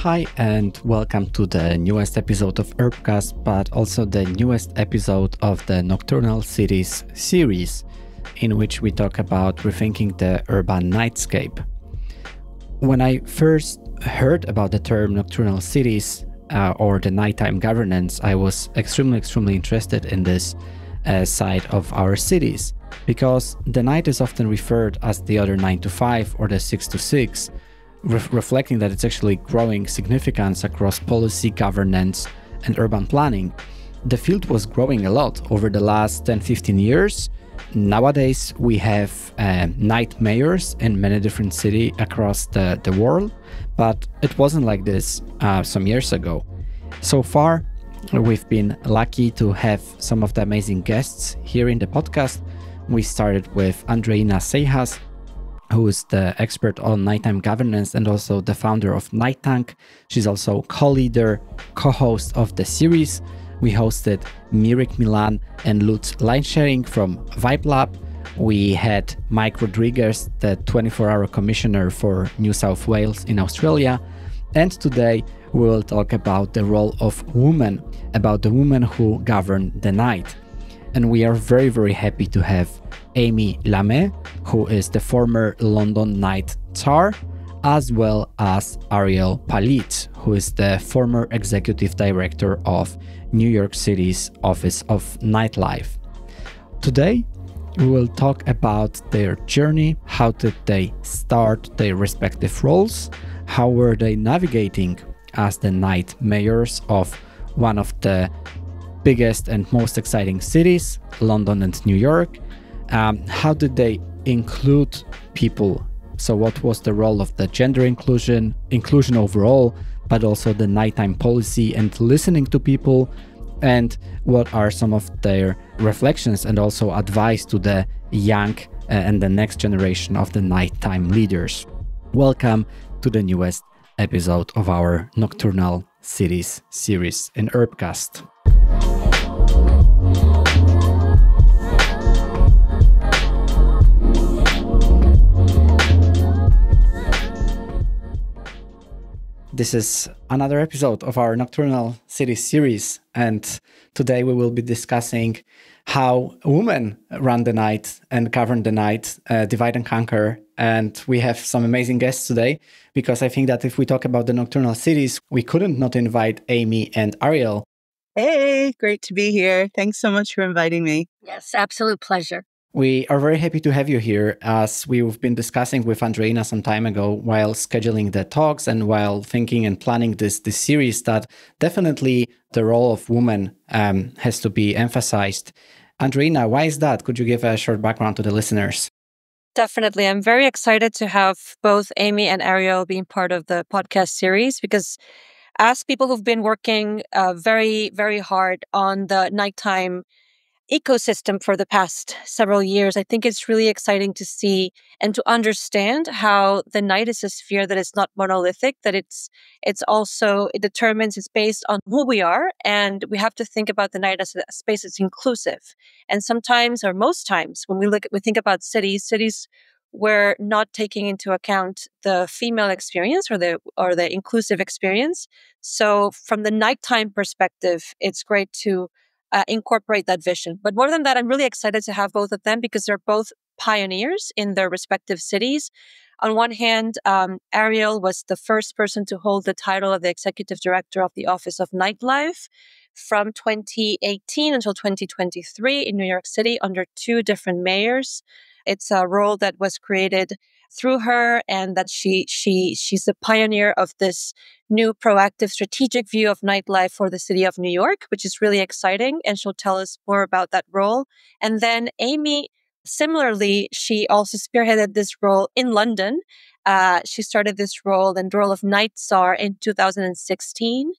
Hi, and welcome to the newest episode of Urbcast, but also the newest episode of the Nocturnal Cities series, in which we talk about rethinking the urban nightscape. When I first heard about the term nocturnal cities or the nighttime governance, I was extremely interested in this side of our cities, because the night is often referred as the other 9 to 5 or the 6 to 6, reflecting that it's actually growing significance across policy, governance, and urban planning. The field was growing a lot over the last 10-15 years. Nowadays, we have night mayors in many different cities across the world, but it wasn't like this some years ago. So far, we've been lucky to have some of the amazing guests here in the podcast. We started with Andreina Seijas, who is the expert on nighttime governance and also the founder of Night Tank. She's also co-leader, co-host of the series. We hosted Mirik Milan and Lutz Linesharing from Vibe Lab. We had Mike Rodriguez, the 24-hour commissioner for New South Wales in Australia. And today we will talk about the role of women, about the women who govern the night. And we are very happy to have Amy Lamé, who is the former London Night Czar, as well as Ariel Palitz, who is the former executive director of New York City's Office of Nightlife. Today, we will talk about their journey, how did they start their respective roles, how were they navigating as the night mayors of one of the biggest and most exciting cities, London and New York. How did they include people? So what was the role of the gender inclusion overall, but also the nighttime policy and listening to people? And what are some of their reflections and also advice to the young and the next generation of the nighttime leaders? Welcome to the newest episode of our Nocturnal Cities series in Urbcast. This is another episode of our Nocturnal Cities series, and today we will be discussing how women run the night and govern the night, divide and conquer. And we have some amazing guests today, because I think that if we talk about the Nocturnal Cities, we couldn't not invite Amy and Ariel. Hey, great to be here. Thanks so much for inviting me. Yes, absolute pleasure. We are very happy to have you here, as we've been discussing with Andreina some time ago while scheduling the talks and while thinking and planning this series, that definitely the role of women has to be emphasized. Andreina, why is that? Could you give a short background to the listeners? Definitely. I'm very excited to have both Amy and Ariel being part of the podcast series, because as people who've been working very hard on the nighttime ecosystem for the past several years, I think it's really exciting to see and to understand how the night is a sphere that is not monolithic, that it determines, it's based on who we are, and we have to think about the night as a space that's inclusive. And sometimes, or most times, when we think about cities we're not taking into account the female experience or the inclusive experience. So from the nighttime perspective, it's great to incorporate that vision. But more than that, I'm really excited to have both of them, because they're both pioneers in their respective cities. On one hand, Ariel was the first person to hold the title of the executive director of the Office of Nightlife from 2018 until 2023 in New York City under two different mayors. It's a role that was created through her, and that she's a pioneer of this new proactive strategic view of nightlife for the city of New York, which is really exciting, and she'll tell us more about that role. And then Amy, similarly, she also spearheaded this role in London. She started this role, the role of Night Czar, in 2016.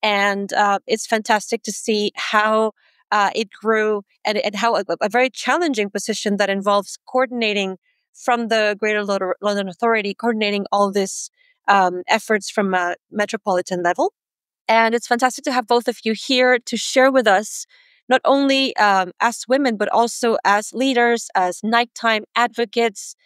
And it's fantastic to see how it grew, and how a very challenging position that involves coordinating from the Greater London Authority, coordinating all this efforts from a metropolitan level. And it's fantastic to have both of you here to share with us, not only as women, but also as leaders, as nighttime advocates,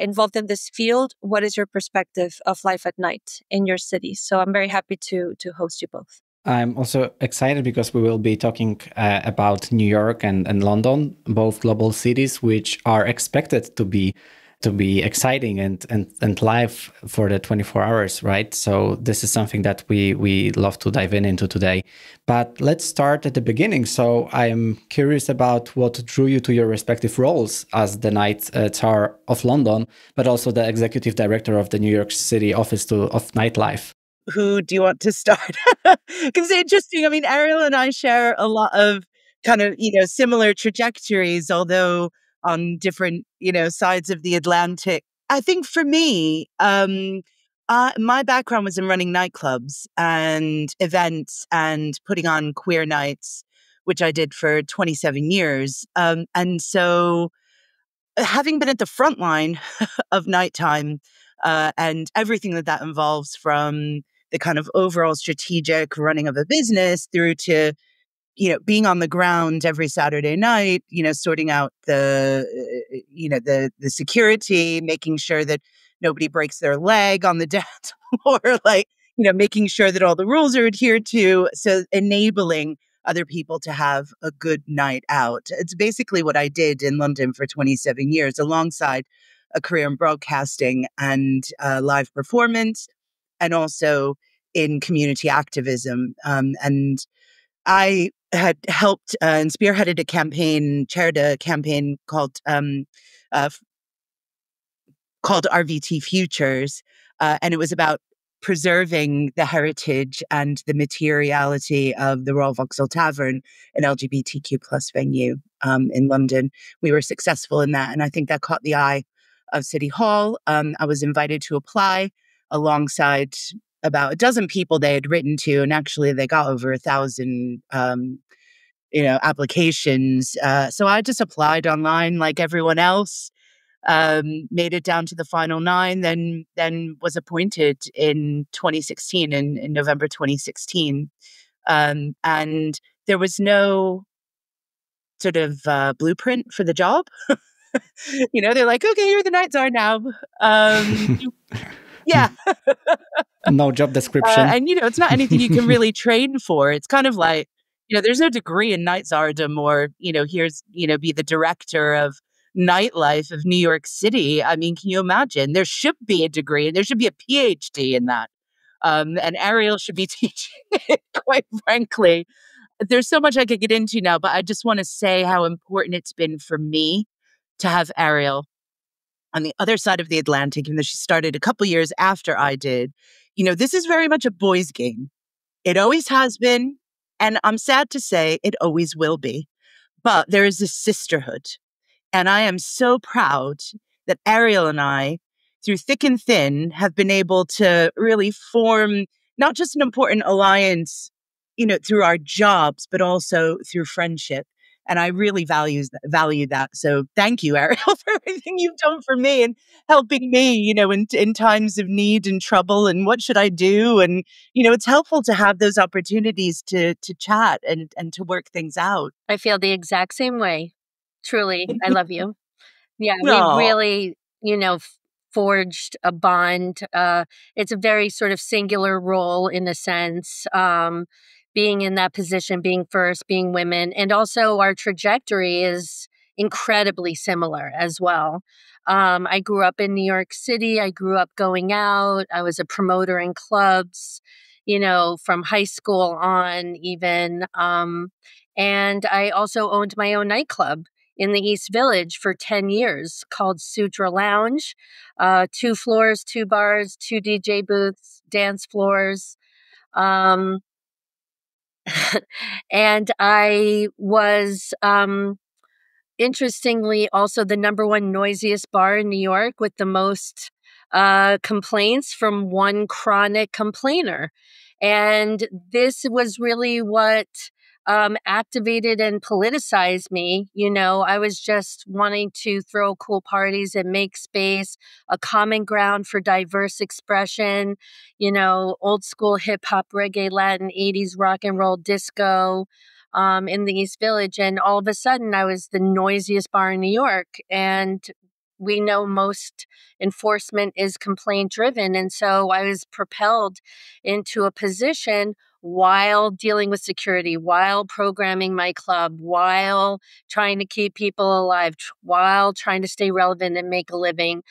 involved in this field. What is your perspective of life at night in your city? So I'm very happy to host you both. I'm also excited because we will be talking about New York and London, both global cities, which are expected to be exciting and live for the 24 hours, right? So this is something that we love to dive into today. But let's start at the beginning. So I'm curious about what drew you to your respective roles as the Night Czar of London, but also the executive director of the New York City Office of Nightlife. Who do you want to start? Because it's interesting. I mean, Ariel and I share a lot of kind of, similar trajectories, although on different, sides of the Atlantic. I think for me, my background was in running nightclubs and events and putting on queer nights, which I did for 27 years. And so having been at the front line of nighttime and everything that involves, from the kind of overall strategic running of a business through to being on the ground every Saturday night, sorting out the security, making sure that nobody breaks their leg on the dance floor, like, making sure that all the rules are adhered to. So enabling other people to have a good night out. It's basically what I did in London for 27 years, alongside a career in broadcasting and live performance, and also in community activism. And I had helped and spearheaded a campaign, chaired a campaign uh, called RVT Futures, and it was about preserving the heritage and the materiality of the Royal Vauxhall Tavern, an LGBTQ plus venue in London. We were successful in that, and I think that caught the eye of City Hall. I was invited to apply alongside about a dozen people they had written to, and actually they got over 1,000 applications. So I just applied online like everyone else, made it down to the final 9, then was appointed in 2016, in November 2016. And there was no sort of blueprint for the job. They're like, okay, you're the Night Czar now. Yeah. No job description. And, it's not anything you can really train for. It's kind of like, there's no degree in Night Czardom, or, here's, be the director of nightlife of New York City. I mean, can you imagine? There should be a degree, and there should be a PhD in that. And Ariel should be teaching it, quite frankly. There's so much I could get into now, but I just want to say how important it's been for me to have Ariel on the other side of the Atlantic, even though she started a couple years after I did. This is very much a boys' game. It always has been, and I'm sad to say it always will be. But there is a sisterhood. And I am so proud that Ariel and I, through thick and thin, have been able to really form not just an important alliance, through our jobs, but also through friendship. And I really value that. So thank you, Ariel, for everything you've done for me and helping me, in times of need and trouble, and what should I do? And, it's helpful to have those opportunities to chat and to work things out. I feel the exact same way. Truly, I love you. Yeah, we No. really, forged a bond. It's a very sort of singular role in a sense, being in that position, being first, being women. And also our trajectory is incredibly similar as well. I grew up in New York City. I grew up going out. I was a promoter in clubs, from high school on even. And I also owned my own nightclub in the East Village for 10 years called Sutra Lounge. 2 floors, 2 bars, 2 DJ booths, dance floors. And I was, interestingly, also the #1 noisiest bar in New York, with the most complaints from one chronic complainer. And this was really what activated and politicized me. I was just wanting to throw cool parties and make space, a common ground for diverse expression, old school hip hop, reggae, Latin, 80s rock and roll, disco, in the East Village. And all of a sudden I was the noisiest bar in New York. And we know most enforcement is complaint driven. And so I was propelled into a position while dealing with security, while programming my club, while trying to keep people alive, while trying to stay relevant and make a living,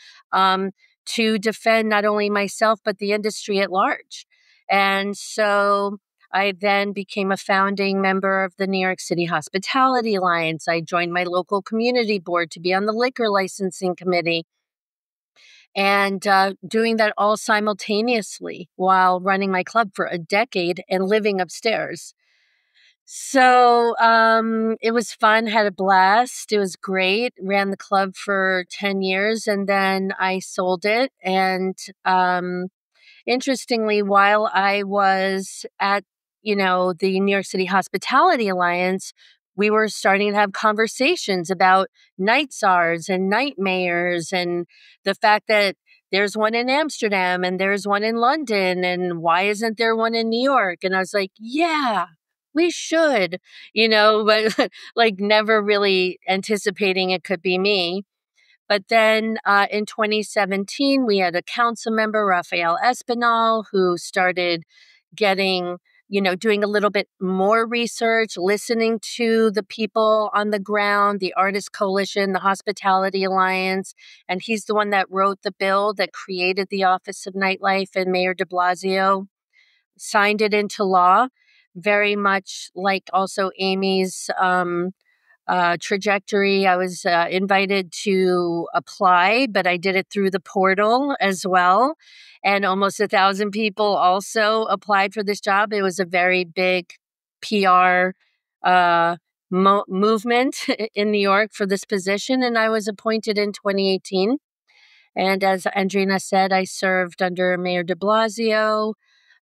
to defend not only myself, but the industry at large. And so I then became a founding member of the New York City Hospitality Alliance. I joined my local community board to be on the liquor licensing committee, and doing that all simultaneously while running my club for a decade and living upstairs. So it was fun, had a blast. It was great. Ran the club for 10 years, and then I sold it. And interestingly, while I was at, the New York City Hospitality Alliance, we were starting to have conversations about night czars and night mayors, and the fact that there's one in Amsterdam and there's one in London, and why isn't there one in New York? And I was like, yeah, we should, but like never really anticipating it could be me. But then in 2017, we had a council member, Rafael Espinal, who started getting, doing a little bit more research, listening to the people on the ground, the Artist Coalition, the Hospitality Alliance. And he's the one that wrote the bill that created the Office of Nightlife, and Mayor de Blasio signed it into law, very much like also Amy's trajectory. I was invited to apply, but I did it through the portal as well. And almost 1,000 people also applied for this job. It was a very big PR movement in New York for this position. And I was appointed in 2018. And as Andreina said, I served under Mayor de Blasio,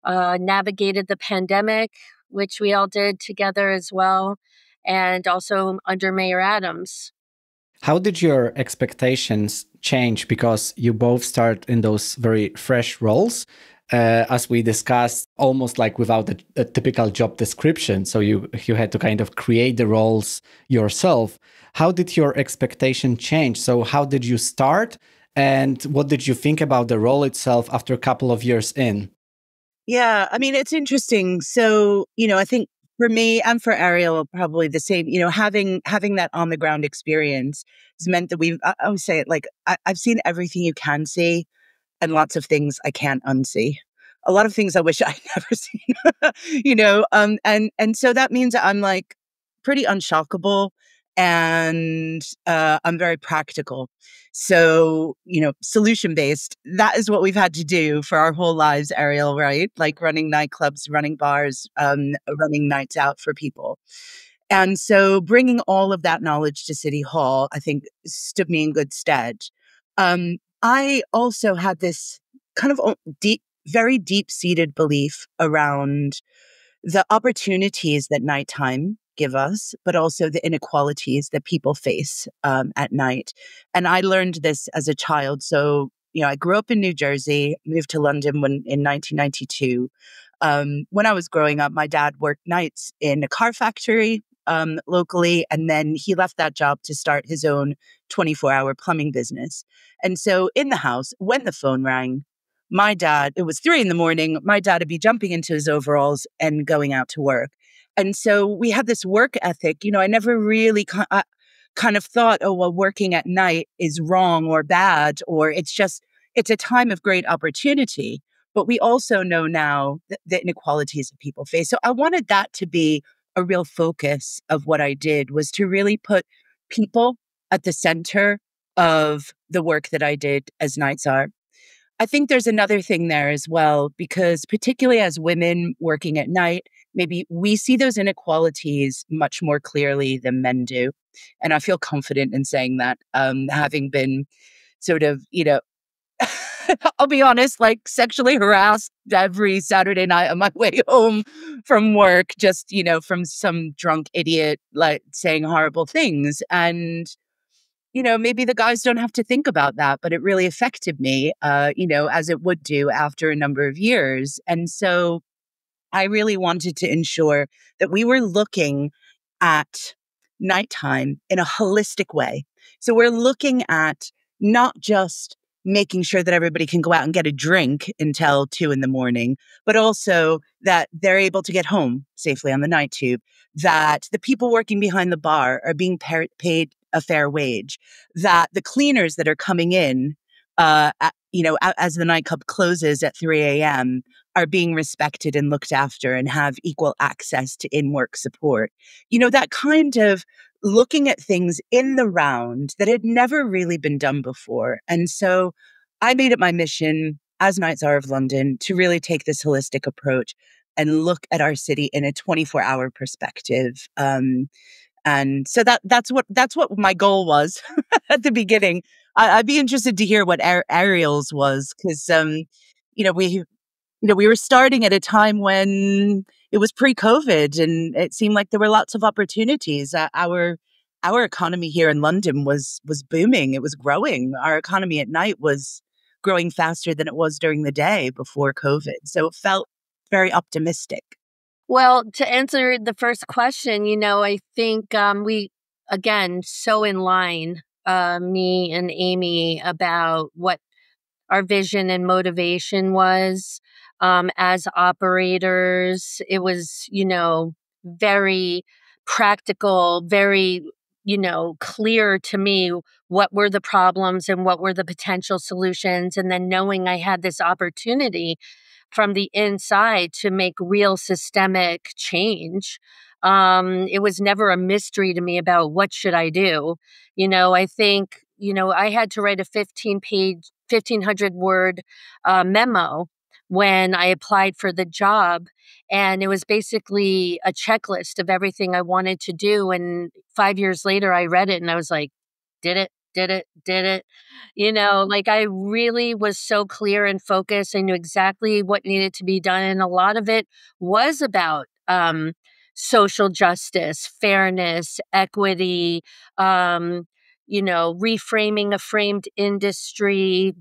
navigated the pandemic, which we all did together as well, and also under Mayor Adams. How did your expectations change? Because you both start in those very fresh roles, as we discussed, almost like without a typical job description. So you had to kind of create the roles yourself. How did your expectation change? So how did you start? And what did you think about the role itself after a couple of years in? Yeah, I mean, it's interesting. So, I think for me and for Ariel, probably the same, having that on the ground experience has meant that I always say it like, I've seen everything you can see and lots of things I can't unsee. A lot of things I wish I'd never seen, and so that means I'm like pretty unshockable, and I'm very practical. So, solution based, that is what we've had to do for our whole lives, Ariel, right? Like running nightclubs, running bars, running nights out for people. And so bringing all of that knowledge to City Hall, I think stood me in good stead. I also had this kind of very deep-seated belief around the opportunities that nighttime give us, but also the inequalities that people face at night. And I learned this as a child. So, I grew up in New Jersey, moved to London in 1992. When I was growing up, my dad worked nights in a car factory locally, and then he left that job to start his own 24-hour plumbing business. And so in the house, when the phone rang, my dad, it was 3 a.m, my dad would be jumping into his overalls and going out to work. And so we had this work ethic. I never really kind of thought, oh, well, working at night is wrong or bad, or it's a time of great opportunity. But we also know now the inequalities that people face. So I wanted that to be a real focus of what I did, was to really put people at the center of the work that I did as Night Czar. I think there's another thing there as well, because particularly as women working at night, maybe we see those inequalities much more clearly than men do. And I feel confident in saying that, having been sort of, I'll be honest, like sexually harassed every Saturday night on my way home from work, just, from some drunk idiot, like saying horrible things. And maybe the guys don't have to think about that, but it really affected me, as it would do after a number of years. And so I really wanted to ensure that we were looking at nighttime in a holistic way. So we're looking at not just making sure that everybody can go out and get a drink until 2 a.m, but also that they're able to get home safely on the night tube, that the people working behind the bar are being paid a fair wage, that the cleaners that are coming in, as the nightclub closes at 3 a.m., are being respected and looked after and have equal access to in-work support. That kind of looking at things in the round that had never really been done before. And so I made it my mission as Night Czar of London to really take this holistic approach and look at our city in a 24-hour perspective. And so that's what my goal was at the beginning. I'd be interested to hear what Ariel's was, because we were starting at a time when it was pre-COVID, and it seemed like there were lots of opportunities. Our economy here in London was booming. It was growing. Our economy at night was growing faster than it was during the day before COVID. So it felt very optimistic. Well, to answer the first question, I think we, again, so in line, me and Amy, about what our vision and motivation was as operators. It was, very practical, very, clear to me what were the problems and what were the potential solutions. And then knowing I had this opportunity from the inside to make real systemic change. It was never a mystery to me about what should I do. I think, I had to write a 1,500 word memo when I applied for the job. And it was basically a checklist of everything I wanted to do. And 5 years later, I read it and I was like, did it, did it, did it. Like I really was so clear and focused. I knew exactly what needed to be done. And a lot of it was about social justice, fairness, equity, reframing a framed industry,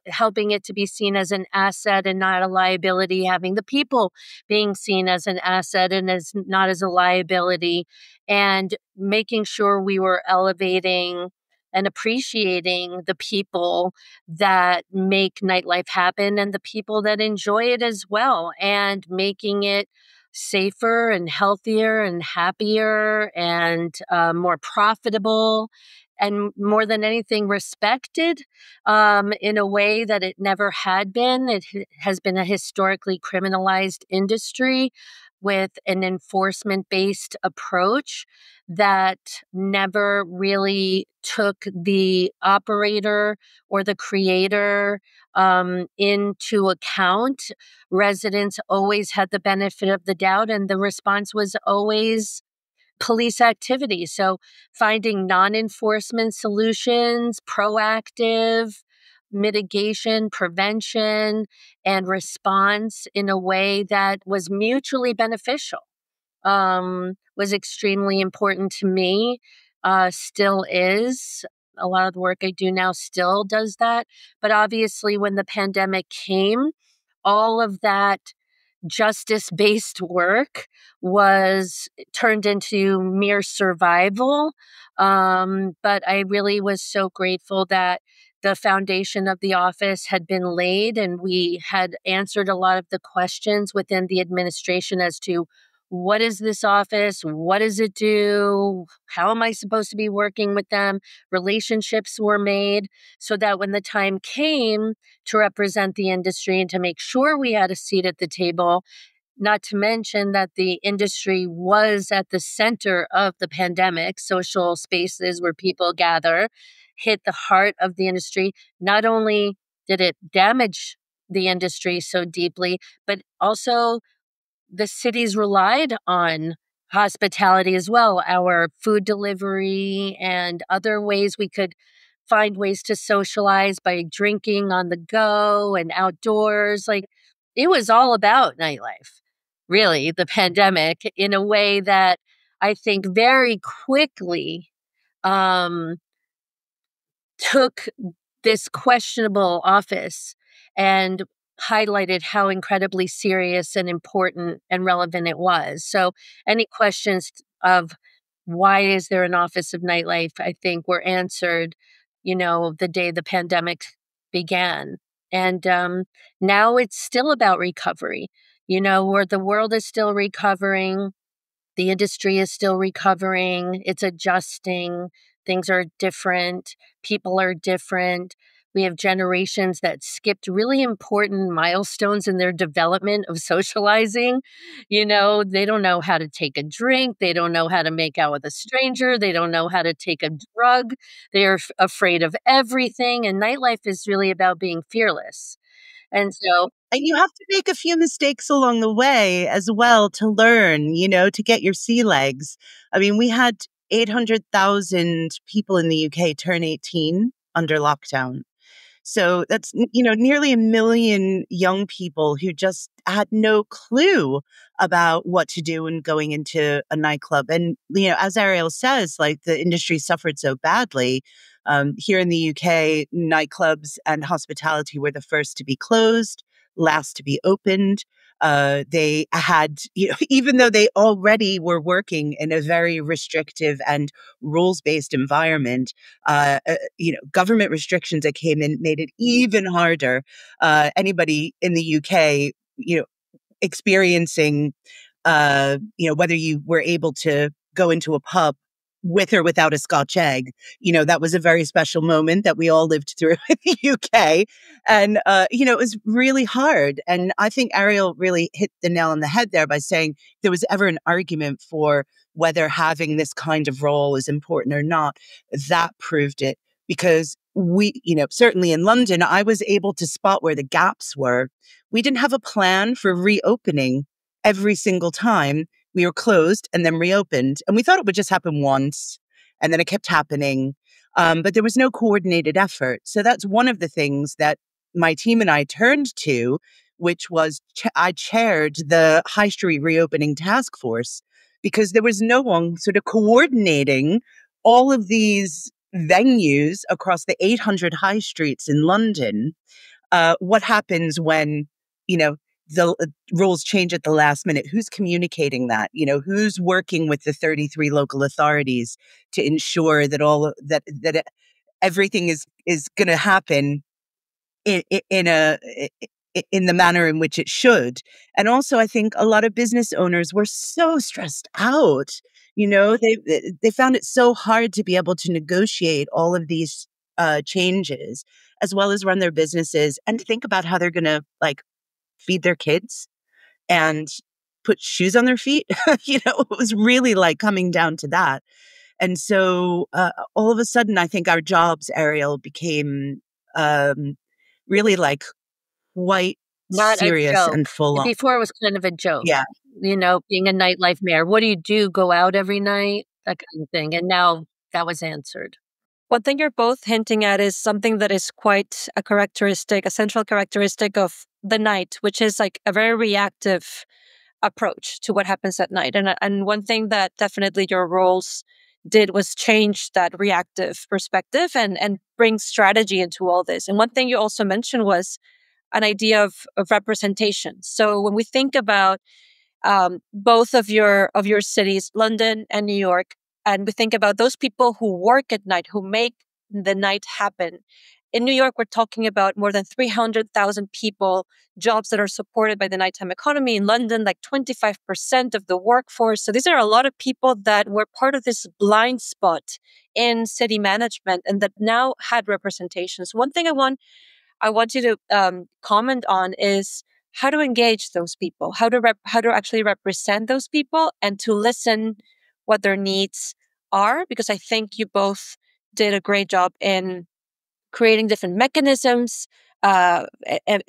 helping it to be seen as an asset and not a liability, having the people being seen as an asset and not as a liability, and making sure we were elevating and appreciating the people that make nightlife happen and the people that enjoy it as well, and making it safer and healthier and happier and more profitable, and more than anything, respected in a way that it never had been. It has been a historically criminalized industry with an enforcement-based approach that never really took the operator or the creator into account. Residents always had the benefit of the doubt, and the response was always police activity. So finding non-enforcement solutions, proactive mitigation, prevention, and response in a way that was mutually beneficial was extremely important to me, still is. A lot of the work I do now still does that. But obviously, when the pandemic came, all of that justice-based work was turned into mere survival. But I really was so grateful that the foundation of the office had been laid, and we had answered a lot of the questions within the administration as to what is this office? What does it do? How am I supposed to be working with them? Relationships were made so that when the time came to represent the industry and to make sure we had a seat at the table, not to mention that the industry was at the center of the pandemic. Social spaces where people gather hit the heart of the industry. Not only did it damage the industry so deeply, but also the cities relied on hospitality as well, our food delivery and other ways we could find ways to socialize by drinking on the go and outdoors. Like, it was all about nightlife, really, the pandemic, in a way that I think very quickly um, took this questionable office and highlighted how incredibly serious and important and relevant it was. So any questions of why is there an Office of Nightlife, I think, were answered the day the pandemic began. And now it's still about recovery, where the world is still recovering. The industry is still recovering. It's adjusting. Things are different. People are different. We have generations that skipped really important milestones in their development of socializing. They don't know how to take a drink. They don't know how to make out with a stranger. They don't know how to take a drug. They're afraid of everything. And nightlife is really about being fearless. And so And you have to make a few mistakes along the way as well to learn, to get your sea legs. I mean, we had 800,000 people in the UK turn 18 under lockdown. So that's, nearly 1 million young people who just had no clue about what to do when going into a nightclub. And, as Ariel says, like the industry suffered so badly. Here in the UK, nightclubs and hospitality were the first to be closed, last to be opened. They had, even though they already were working in a very restrictive and rules-based environment, government restrictions that came in made it even harder. Anybody in the UK, experiencing, whether you were able to go into a pub with or without a Scotch egg, that was a very special moment that we all lived through in the UK. And, it was really hard. And I think Ariel really hit the nail on the head there by saying if there was ever an argument for whether having this kind of role is important or not, that proved it. Because we, certainly in London, I was able to spot where the gaps were. We didn't have a plan for reopening every single time we were closed and then reopened. And we thought it would just happen once. And then it kept happening. But there was no coordinated effort. So that's one of the things that my team and I turned to, which was I chaired the High Street Reopening Task Force, because there was no one sort of coordinating all of these venues across the 800 high streets in London. What happens when, the rules change at the last minute? Who's communicating that? Who's working with the 33 local authorities to ensure that everything is going to happen in the manner in which it should? And also, I think a lot of business owners were so stressed out. They found it so hard to be able to negotiate all of these changes, as well as run their businesses and think about how they're going to feed their kids and put shoes on their feet. It was really coming down to that. And so all of a sudden, I think our jobs, Ariel, became really quite not a serious and joke. full on. Before it was kind of a joke. Yeah. Being a nightlife mayor. What do you do? Go out every night? That kind of thing. And now that was answered. One thing you're both hinting at is something that is quite a central characteristic of the night, which is a very reactive approach to what happens at night. And one thing that definitely your roles did was change that reactive perspective and bring strategy into all this. And one thing you also mentioned was an idea of representation. So when we think about both of your cities, London and New York, and we think about those people who work at night, who make the night happen. In New York, we're talking about more than 300,000 people, jobs that are supported by the nighttime economy. In London, 25% of the workforce. So these are a lot of people that were part of this blind spot in city management and that now had representations. One thing I want you to comment on is how to engage those people, how to actually represent those people and to listen what their needs are, because I think you both did a great job in creating different mechanisms,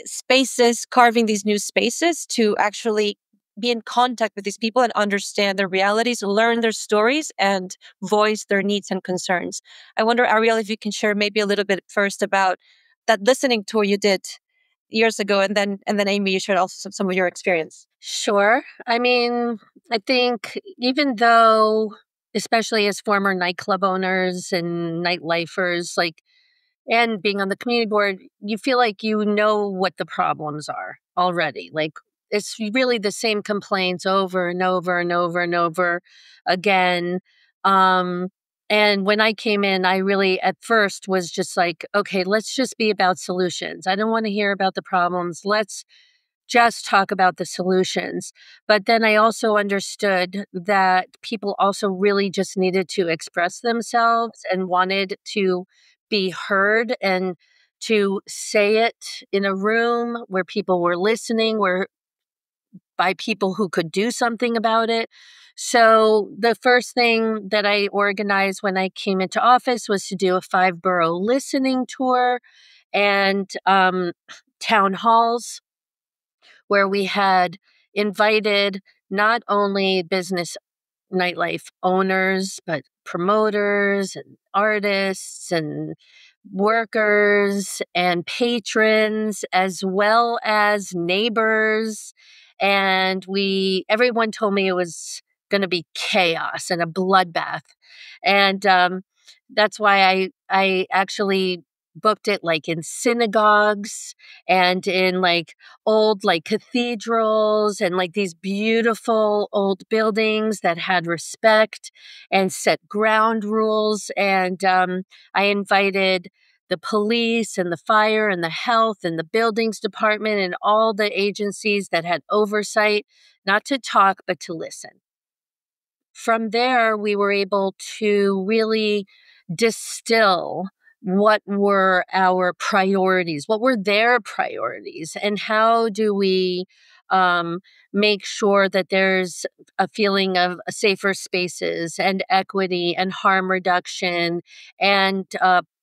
spaces, carving these new spaces to actually be in contact with these people and understand their realities, learn their stories, and voice their needs and concerns. I wonder, Ariel, if you can share maybe a little bit first about that listening tour you did years ago, and then Amy, you shared also some of your experience. Sure. I mean, I think even though, especially as former nightclub owners and nightlifers, and being on the community board, you feel like you know what the problems are already. It's really the same complaints over and over and over and over again. And when I came in, I really at first was just like, okay, let's just be about solutions. I don't want to hear about the problems. Let's just talk about the solutions. But then I also understood that people also really just needed to express themselves and wanted to be heard and to say it in a room where people were listening, where by people who could do something about it. So the first thing that I organized when I came into office was to do a 5-borough listening tour and town halls where we had invited not only business nightlife owners, but promoters and artists and workers and patrons, as well as neighbors. And everyone told me it was going to be chaos and a bloodbath. And that's why I actually booked it like in synagogues and in like old like cathedrals and like these beautiful old buildings that had respect and set ground rules. And I invited the police and the fire and the health and the buildings department and all the agencies that had oversight, not to talk, but to listen. From there, we were able to really distill what were our priorities, what were their priorities, and how do we make sure that there's a feeling of safer spaces and equity and harm reduction and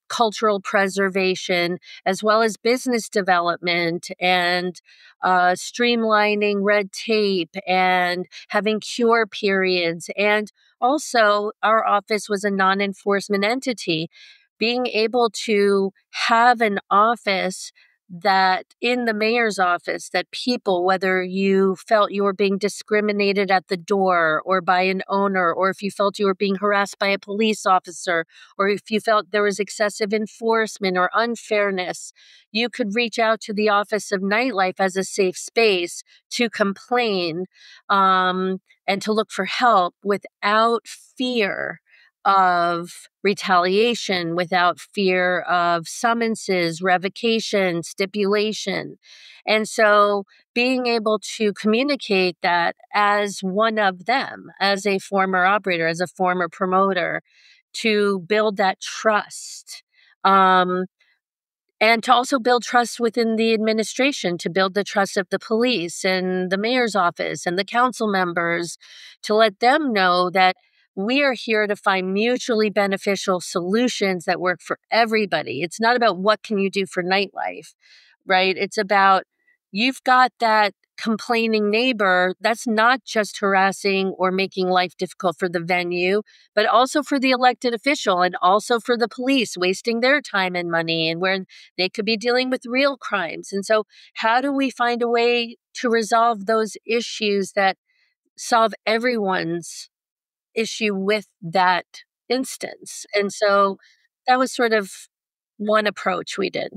cultural preservation, as well as business development and streamlining red tape and having cure periods. And also, our office was a non-enforcement entity. Being able to have an office that in the mayor's office, that people, whether you felt you were being discriminated at the door or by an owner, or if you felt you were being harassed by a police officer, or if you felt there was excessive enforcement or unfairness, you could reach out to the Office of Nightlife as a safe space to complain and to look for help without fear of retaliation, without fear of summonses, revocation, stipulation. And so being able to communicate that as one of them, as a former operator, as a former promoter, to build that trust. And to also build trust within the administration, to build the trust of the police and the mayor's office and the council members, to let them know that we are here to find mutually beneficial solutions that work for everybody. It's not about what can you do for nightlife, right? It's about you've got that complaining neighbor that's not just harassing or making life difficult for the venue, but also for the elected official and also for the police wasting their time and money and where they could be dealing with real crimes. And so how do we find a way to resolve those issues that solve everyone's issue with that instance? And so that was sort of one approach we did.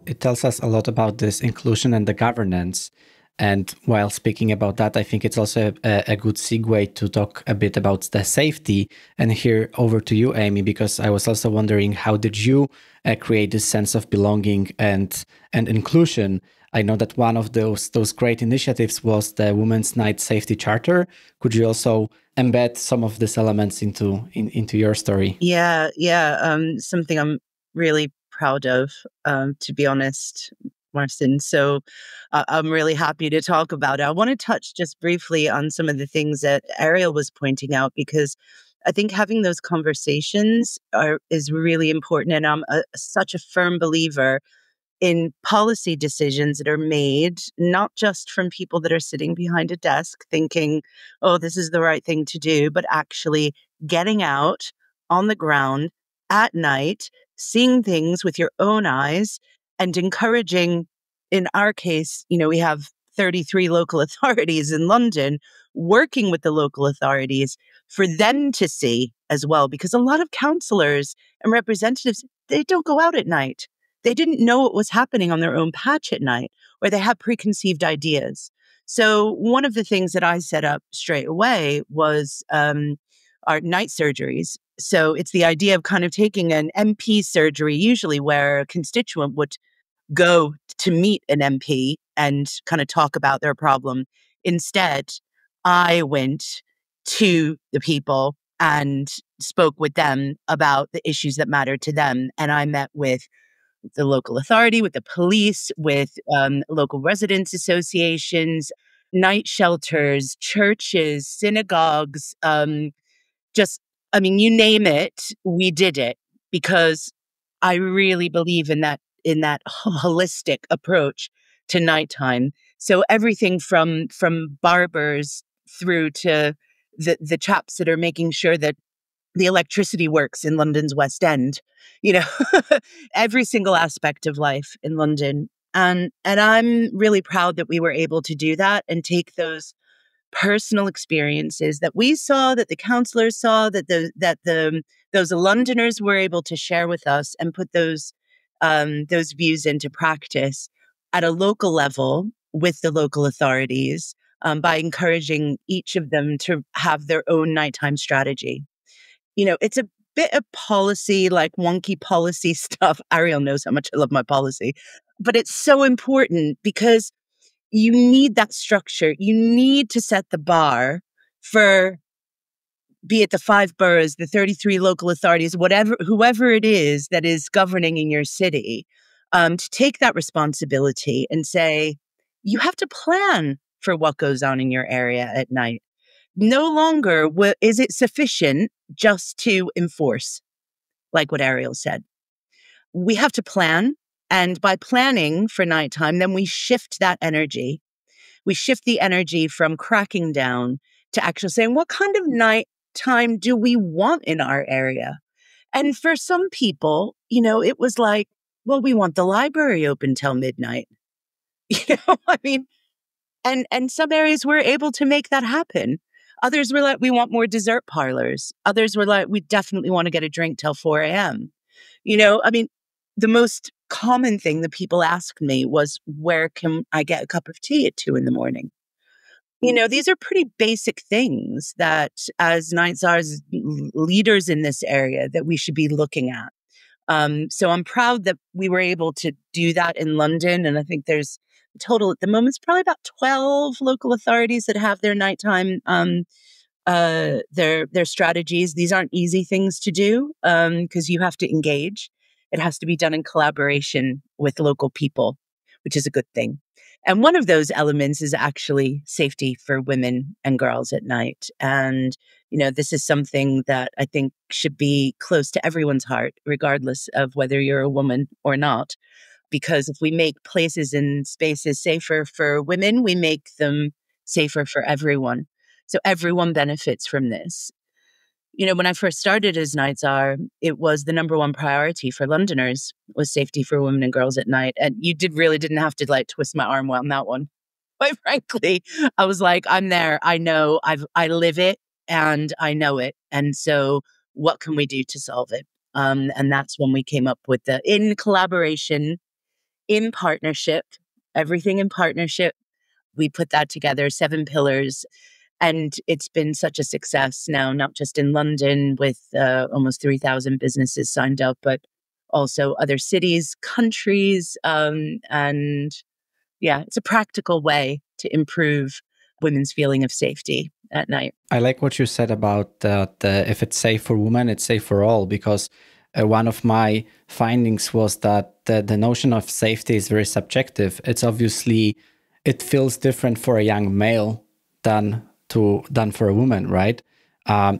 It tells us a lot about this inclusion and the governance. And while speaking about that, I think it's also a good segue to talk a bit about the safety. And here over to you, Amy, because I was also wondering, how did you create this sense of belonging and inclusion? I know that one of those great initiatives was the Women's Night Safety Charter. Could you also embed some of these elements into your story? Yeah. Something I'm really proud of, to be honest, Marcin. So I'm really happy to talk about it. I want to touch just briefly on some of the things that Ariel was pointing out, because I think having those conversations is really important. And I'm such a firm believer in policy decisions that are made, not just from people that are sitting behind a desk thinking, oh, this is the right thing to do, but actually getting out on the ground at night, seeing things with your own eyes, and encouraging, in our case, we have 33 local authorities in London, working with the local authorities for them to see as well, because a lot of councillors and representatives, they don't go out at night. they didn't know what was happening on their own patch at night, or they had preconceived ideas. So one of the things that I set up straight away was our night surgeries. So it's the idea of kind of taking an MP surgery, usually where a constituent would go to meet an MP and kind of talk about their problem. Instead, I went to the people and spoke with them about the issues that mattered to them. And I met with the local authority, with the police, with local residents associations, night shelters, churches, synagogues, just, I mean, you name it, we did it, because I really believe in that holistic approach to nighttime. So everything from barbers through to the chaps that are making sure that the electricity works in London's West End, you know, every single aspect of life in London. And I'm really proud that we were able to do that and take those personal experiences that we saw, that the counselors saw, that those Londoners were able to share with us, and put those views into practice at a local level with the local authorities, by encouraging each of them to have their own nighttime strategy. You know, it's a bit of policy, like wonky policy stuff. Ariel knows how much I love my policy, but it's so important because you need that structure. You need to set the bar for, be it the 5 boroughs, the 33 local authorities, whatever, whoever it is that is governing in your city, to take that responsibility and say, you have to plan for what goes on in your area at night. No longer is it sufficient just to enforce, like what Ariel said. We have to plan. And by planning for nighttime, then we shift that energy. We shift the energy from cracking down to actually saying, what kind of nighttime do we want in our area? And for some people, you know, it was like, well, we want the library open till midnight. You know, I mean, and some areas were able to make that happen. Others were like, we want more dessert parlors. Others were like, we definitely want to get a drink till 4 a.m. You know, I mean, the most common thing that people asked me was, where can I get a cup of tea at 2 a.m? You know, these are pretty basic things that, as Night Czar's leaders in this area, that we should be looking at. So I'm proud that we were able to do that in London. And I think there's a total at the moment, it's probably about 12 local authorities that have their nighttime, their strategies. These aren't easy things to do, because you have to engage. It has to be done in collaboration with local people, which is a good thing. And one of those elements is actually safety for women and girls at night. And, you know, this is something that I think should be close to everyone's heart, regardless of whether you're a woman or not. Because if we make places and spaces safer for women, we make them safer for everyone. So everyone benefits from this. You know, when I first started as Night Czar, it was the number one priority for Londoners, was safety for women and girls at night. And you didn't have to like twist my arm on that one. Quite frankly, I was like, I'm there. I know, I live it and I know it. And so what can we do to solve it? And that's when we came up with the in collaboration, in partnership, everything in partnership. We put that together, 7 pillars. And it's been such a success now, not just in London with almost 3,000 businesses signed up, but also other cities, countries. And yeah, it's a practical way to improve women's feeling of safety at night. I like what you said about if it's safe for women, it's safe for all, because one of my findings was that the notion of safety is very subjective. It's obviously, it feels different for a young male than for a woman, right?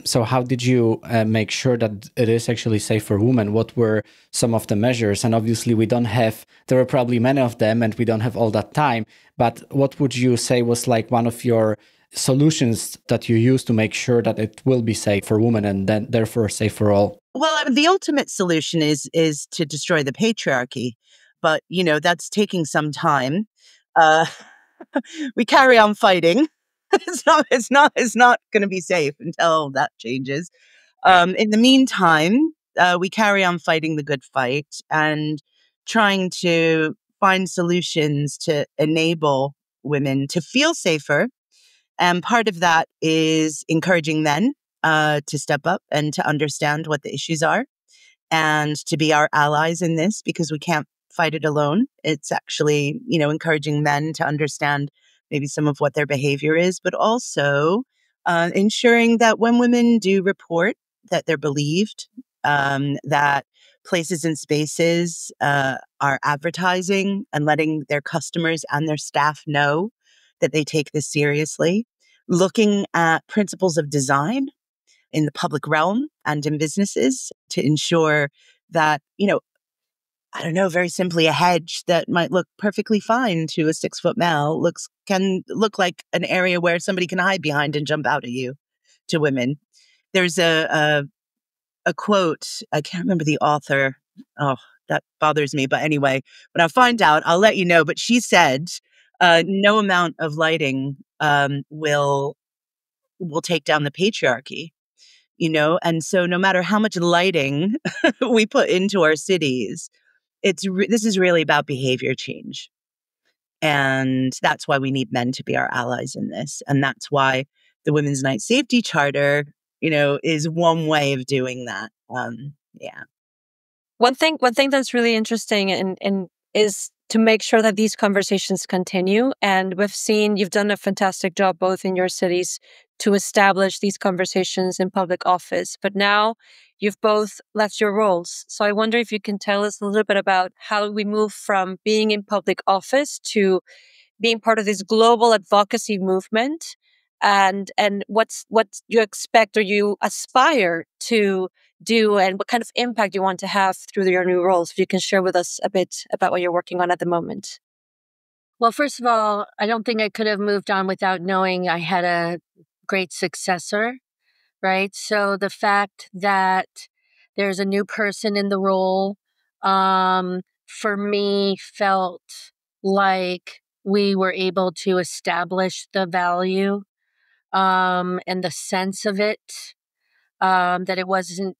So how did you make sure that it is actually safe for women? What were some of the measures? And obviously there were probably many of them and we don't have all that time, but what would you say was like one of your solutions that you use to make sure that it will be safe for women and then therefore safe for all? Well, the ultimate solution is to destroy the patriarchy, but you know, that's taking some time. We carry on fighting. It's not going to be safe until that changes. In the meantime, we carry on fighting the good fight, and trying to find solutions to enable women to feel safer. And part of that is encouraging men to step up and to understand what the issues are and to be our allies in this, because we can't fight it alone. It's actually, encouraging men to understand maybe some of what their behavior is, but also ensuring that when women do report, that they're believed, that places and spaces are advertising and letting their customers and their staff know that they take this seriously. Looking at principles of design in the public realm and in businesses to ensure that, I don't know, very simply a hedge that might look perfectly fine to a 6-foot male can look like an area where somebody can hide behind and jump out at you to women. There's a quote, I can't remember the author. Oh, that bothers me. But anyway, when I find out, I'll let you know. But she said, no amount of lighting will take down the patriarchy. And so no matter how much lighting we put into our cities, this is really about behavior change. And that's why we need men to be our allies in this. And that's why the Women's Night Safety Charter, is one way of doing that. Yeah. One thing that's really interesting and is to make sure that these conversations continue. And we've seen you've done a fantastic job both in your cities to establish these conversations in public office. But now you've both left your roles. So I wonder if you can tell us a little bit about how we move from being in public office to being part of this global advocacy movement, and what you expect or you aspire to do, and what kind of impact you want to have through your new roles. If you can share with us a bit about what you're working on at the moment. Well, first of all, I don't think I could have moved on without knowing I had a great successor, right? So the fact that there's a new person in the role, for me, felt like we were able to establish the value and the sense of it, that it wasn't,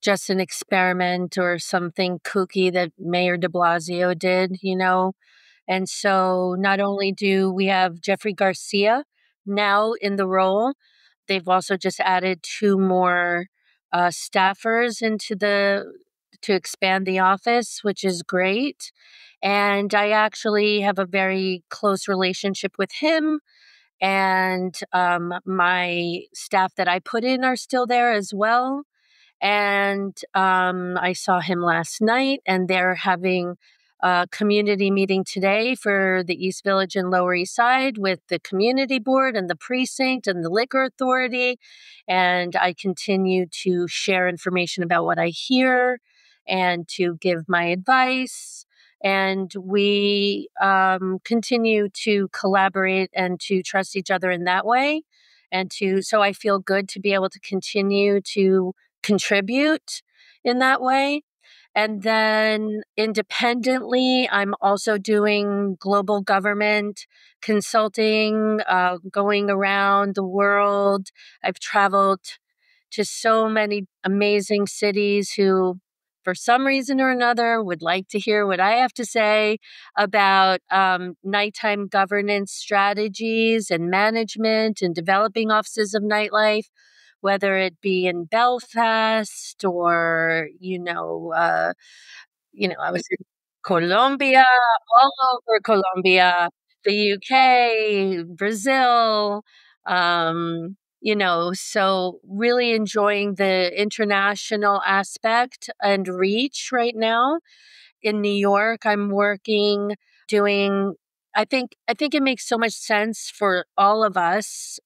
just an experiment or something kooky that Mayor de Blasio did, And so not only do we have Jeffrey Garcia now in the role, they've also just added 2 more staffers to expand the office, which is great. And I actually have a very close relationship with him. And my staff that I put in are still there as well. And I saw him last night, and they're having a community meeting today for the East Village and Lower East Side with the community board and the precinct and the liquor authority. And I continue to share information about what I hear and to give my advice. And we continue to collaborate and to trust each other in that way. So I feel good to be able to continue to contribute in that way. And then independently, I'm also doing global government consulting, going around the world. I've traveled to so many amazing cities who, for some reason or another, would like to hear what I have to say about nighttime governance strategies and management and developing offices of nightlife, whether it be in Belfast or, I was in Colombia, all over Colombia, the UK, Brazil, so really enjoying the international aspect and reach right now. In New York, I'm working, doing, I think it makes so much sense for all of us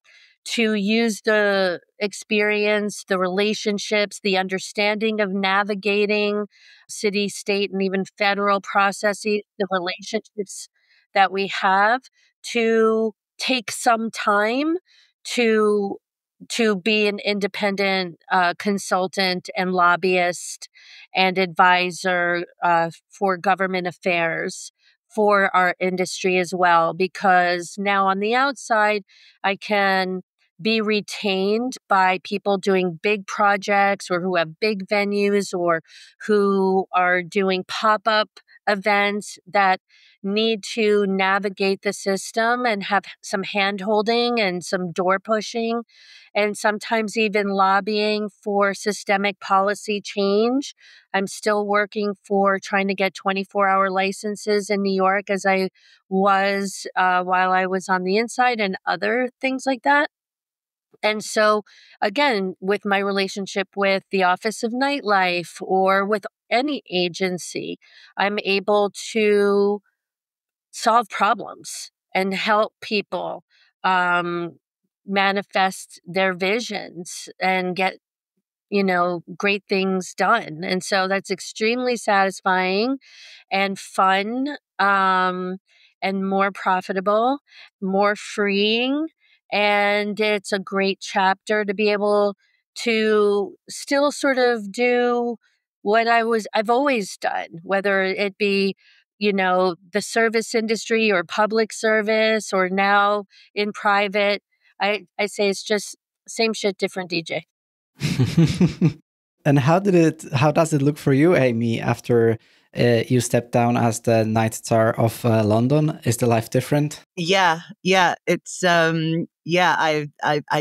to use the experience, the relationships, the understanding of navigating city, state, and even federal processes, the relationships that we have, to take some time to be an independent consultant and lobbyist and advisor for government affairs for our industry as well. Because now on the outside, I can be retained by people doing big projects or who have big venues or who are doing pop-up events that need to navigate the system and have some hand-holding and some door pushing and sometimes even lobbying for systemic policy change. I'm still working for trying to get 24-hour licenses in New York as I was while I was on the inside and other things like that. And so, again, with my relationship with the Office of Nightlife or with any agency, I'm able to solve problems and help people manifest their visions and get great things done. And so that's extremely satisfying and fun, and more profitable, more freeing. And it's a great chapter to be able to still sort of do what I've always done, whether it be, the service industry or public service or now in private. I say it's just same shit, different DJ. And how does it look for you, Amy, after you stepped down as the Night Czar of London? Is the life different? Yeah. It's I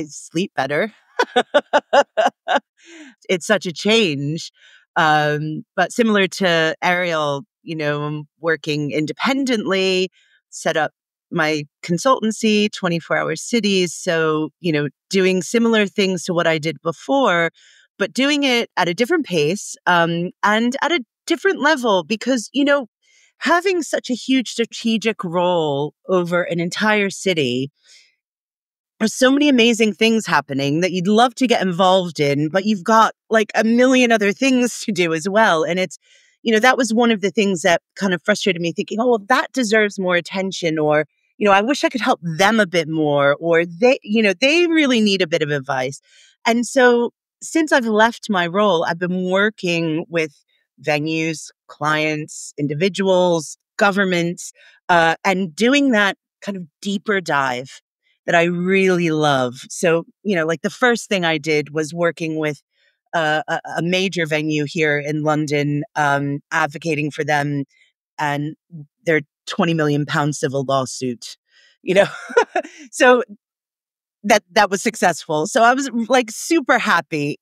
sleep better. It's such a change. But similar to Ariel, I'm working independently, set up my consultancy, 24-hour cities. So, doing similar things to what I did before, but doing it at a different pace, and at a different level because, having such a huge strategic role over an entire city, there's so many amazing things happening that you'd love to get involved in, but you've got like a million other things to do as well. And it's, that was one of the things that kind of frustrated me thinking, oh, well, that deserves more attention, or, I wish I could help them a bit more, or they really need a bit of advice. And so since I've left my role, I've been working with venues, clients, individuals, governments, and doing that kind of deeper dive that I really love. So, like the first thing I did was working with a major venue here in London, advocating for them and their £20 million civil lawsuit, so that was successful. So I was like super happy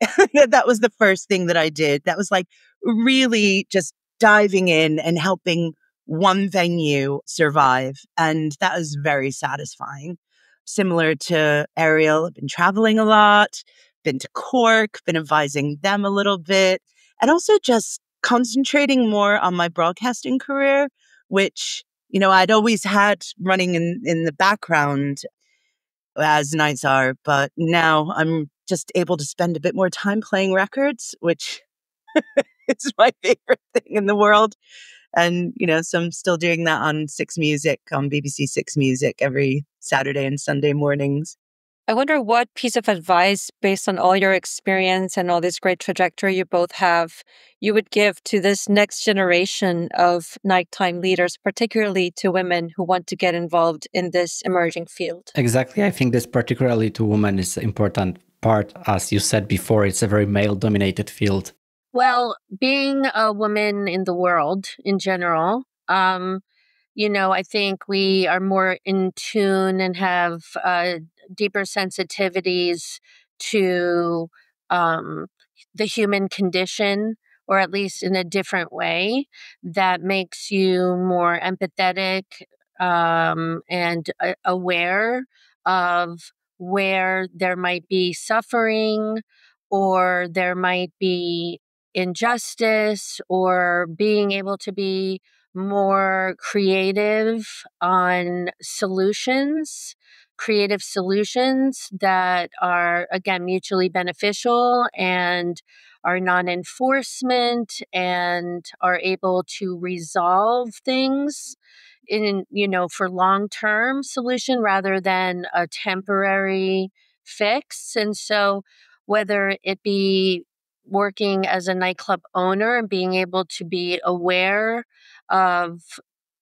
that was the first thing that I did. That was like really just diving in and helping one venue survive. And that was very satisfying. Similar to Ariel, I've been traveling a lot, been to Cork, been advising them a little bit, and also just concentrating more on my broadcasting career, which, I'd always had running in the background as Night Czar, but now I'm just able to spend a bit more time playing records, which is my favorite thing in the world. And, so I'm still doing that on Six Music, on BBC Six Music every Saturday and Sunday mornings. I wonder what piece of advice, based on all your experience and all this great trajectory you both have, you would give to this next generation of nighttime leaders, particularly to women who want to get involved in this emerging field. Exactly. I think this particularly to women is an important part. As you said before, it's a very male-dominated field. Well, being a woman in the world in general, I think we are more in tune and have deeper sensitivities to the human condition, or at least in a different way that makes you more empathetic and aware of where there might be suffering or there might be injustice, or being able to be more creative on creative solutions that are, again, mutually beneficial and are non-enforcement and are able to resolve things for long-term solution rather than a temporary fix. And so whether it be working as a nightclub owner and being able to be aware of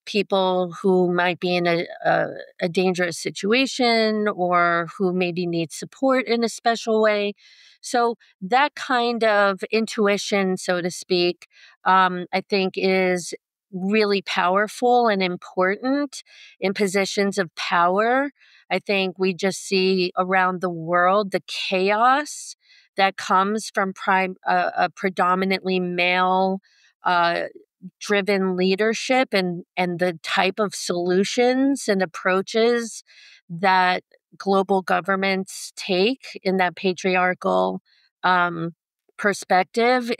people who might be in a dangerous situation or who maybe need support in a special way. So that kind of intuition, so to speak, I think is really powerful and important in positions of power. I think we just see around the world the chaos that comes from a predominantly male driven leadership and the type of solutions and approaches that global governments take in that patriarchal um, perspective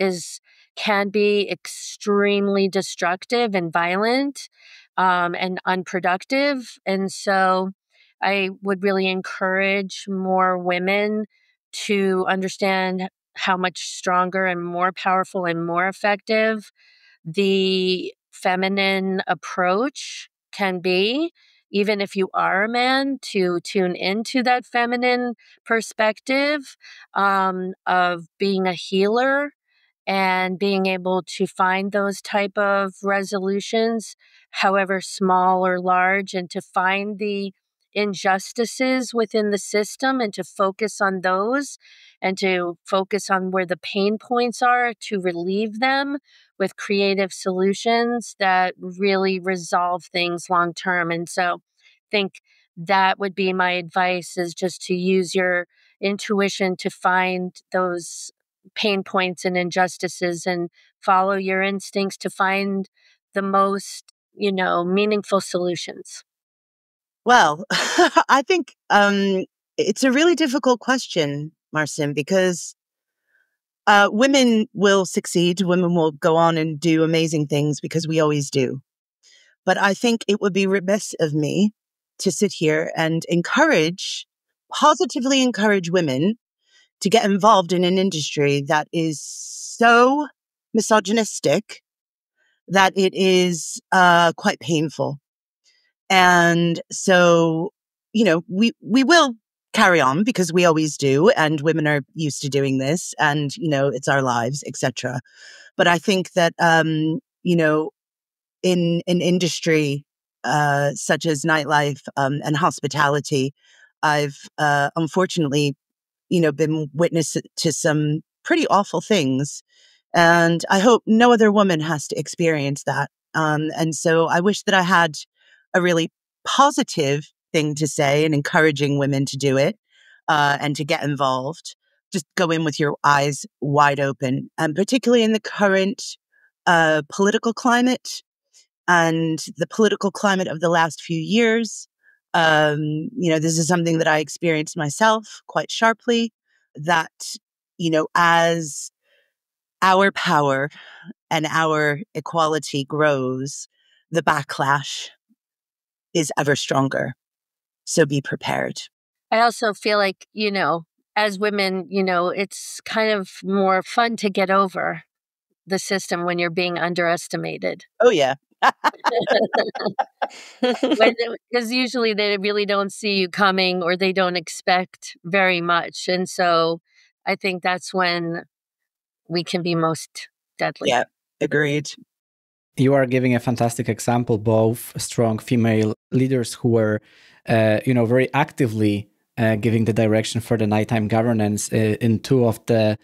can be extremely destructive and violent and unproductive. And so I would really encourage more women to understand how much stronger and more powerful and more effective the feminine approach can be, even if you are a man, to tune into that feminine perspective of being a healer and being able to find those type of resolutions, however small or large, and to find the injustices within the system and to focus on those and to focus on where the pain points are to relieve them with creative solutions that really resolve things long term. And so I think that would be my advice, is just to use your intuition to find those pain points and injustices and follow your instincts to find the most, meaningful solutions. Well, I think it's a really difficult question, Marcin, because women will succeed. Women will go on and do amazing things because we always do. But I think it would be remiss of me to sit here and positively encourage women to get involved in an industry that is so misogynistic that it is quite painful. And so, we will carry on because we always do, and women are used to doing this, and, it's our lives, etc. But I think that, in an industry such as nightlife and hospitality, I've unfortunately, been witness to some pretty awful things. And I hope no other woman has to experience that. And so I wish that I had a really positive thing to say and encouraging women to do it and to get involved. Just go in with your eyes wide open, and particularly in the current political climate and the political climate of the last few years. This is something that I experienced myself quite sharply, that, as our power and our equality grows, the backlash is ever stronger. So be prepared. I also feel like, as women, it's kind of more fun to get over the system when you're being underestimated. Oh, yeah. Because usually they really don't see you coming, or they don't expect very much. And so I think that's when we can be most deadly. Yeah, agreed. You are giving a fantastic example, both strong female leaders who were, very actively giving the direction for the nighttime governance in two of the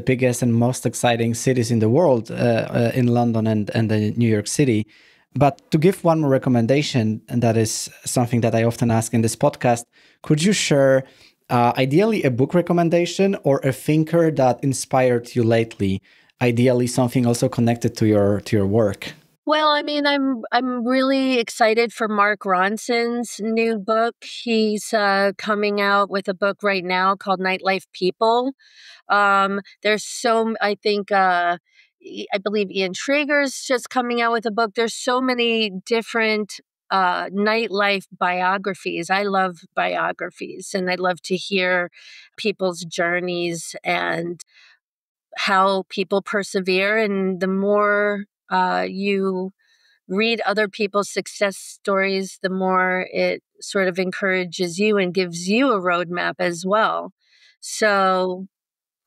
biggest and most exciting cities in the world, in London and New York City. But to give one more recommendation, and that is something that I often ask in this podcast, could you share ideally a book recommendation or a thinker that inspired you lately? Ideally, something also connected to your work. Well, I mean, I'm really excited for Mark Ronson's new book. He's coming out with a book right now called Nightlife People. I believe Ian Traeger's just coming out with a book. There's so many different nightlife biographies. I love biographies, and I love to hear people's journeys and how people persevere. And the more you read other people's success stories, the more it sort of encourages you and gives you a roadmap as well. So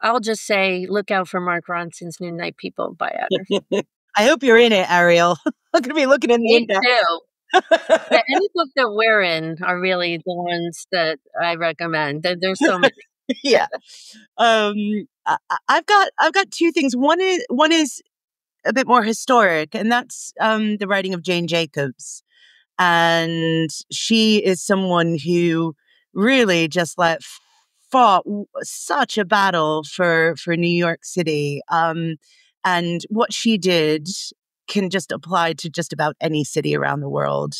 I'll just say, look out for Mark Ronson's new Night People biography. I hope you're in it, Ariel. I'm going to be looking in the Me index. too. Yeah, any book that we're in are really the ones that I recommend. There's so many. Yeah. I've got two things. One is a bit more historic, and that's the writing of Jane Jacobs. And she is someone who really just fought such a battle for New York City. And what she did can just apply to just about any city around the world.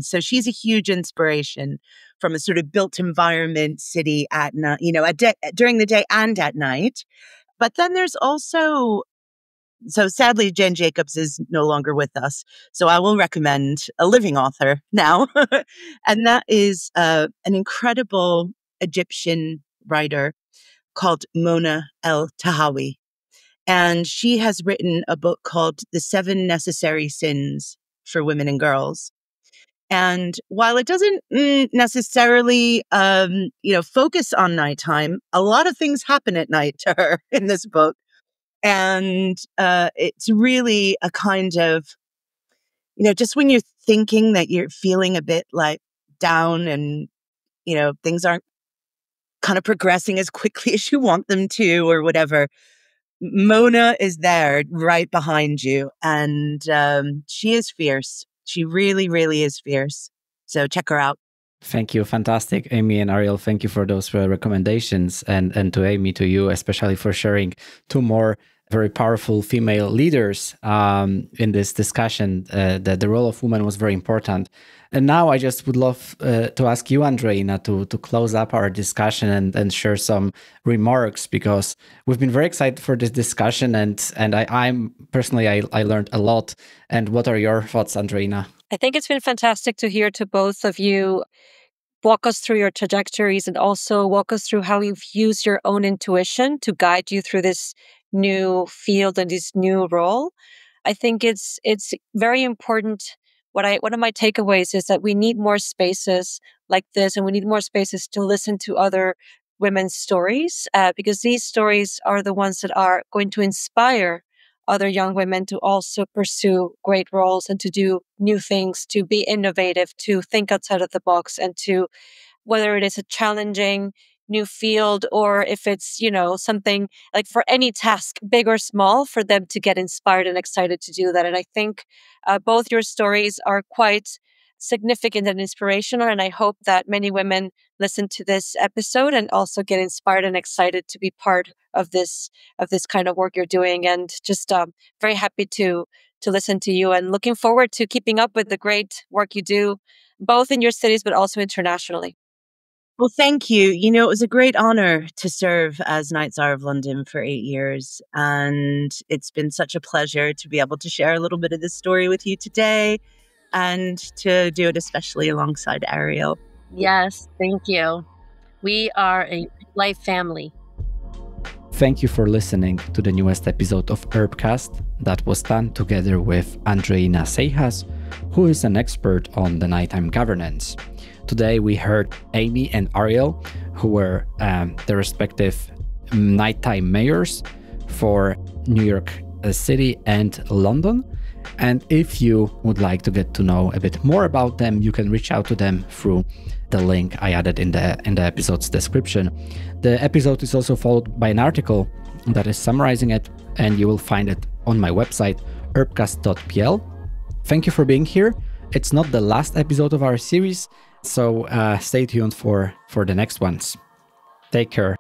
So she's a huge inspiration from a sort of built environment city at night, during the day and at night. But then there's also, so sadly, Jen Jacobs is no longer with us. So I will recommend a living author now. And that is an incredible Egyptian writer called Mona El Tahawi. And she has written a book called The 7 Necessary Sins for Women and Girls. And while it doesn't necessarily, focus on nighttime, a lot of things happen at night to her in this book. And it's really a kind of, just when you're thinking that you're feeling a bit like down and, things aren't kind of progressing as quickly as you want them to or whatever, Mona is there right behind you. And she is fierce. She really, really is fierce. So check her out. Thank you. Fantastic. Amy and Ariel, thank you for those recommendations. And to Amy, to you, especially for sharing 2 more very powerful female leaders in this discussion, that the role of women was very important. And now I just would love to ask you, Andreina, to close up our discussion and share some remarks, because we've been very excited for this discussion. And I'm personally, I learned a lot. And what are your thoughts, Andreina? I think it's been fantastic to hear to both of you walk us through your trajectories and also walk us through how you've used your own intuition to guide you through this new field and this new role. I think it's very important. One of my takeaways is that we need more spaces like this, and we need more spaces to listen to other women's stories, because these stories are the ones that are going to inspire other young women to also pursue great roles and to do new things, to be innovative, to think outside of the box, and to, whether it is a challenging new field or if it's, something like for any task, big or small, for them to get inspired and excited to do that. And I think both your stories are quite significant and inspirational. And I hope that many women listen to this episode and also get inspired and excited to be part of this kind of work you're doing. And just very happy to listen to you and looking forward to keeping up with the great work you do, both in your cities, but also internationally. Well, thank you. It was a great honor to serve as Night Czar of London for 8 years. And it's been such a pleasure to be able to share a little bit of this story with you today and to do it especially alongside Ariel. Yes, thank you. We are a life family. Thank you for listening to the newest episode of Urbcast that was done together with Andreina Seijas, who is an expert on the nighttime governance. Today we heard Amy and Ariel, who were the respective nighttime mayors for New York City and London. And if you would like to get to know a bit more about them, you can reach out to them through the link I added in the episode's description. The episode is also followed by an article that is summarizing it, and you will find it on my website, urbcast.pl. Thank you for being here. It's not the last episode of our series, so stay tuned for the next ones. Take care.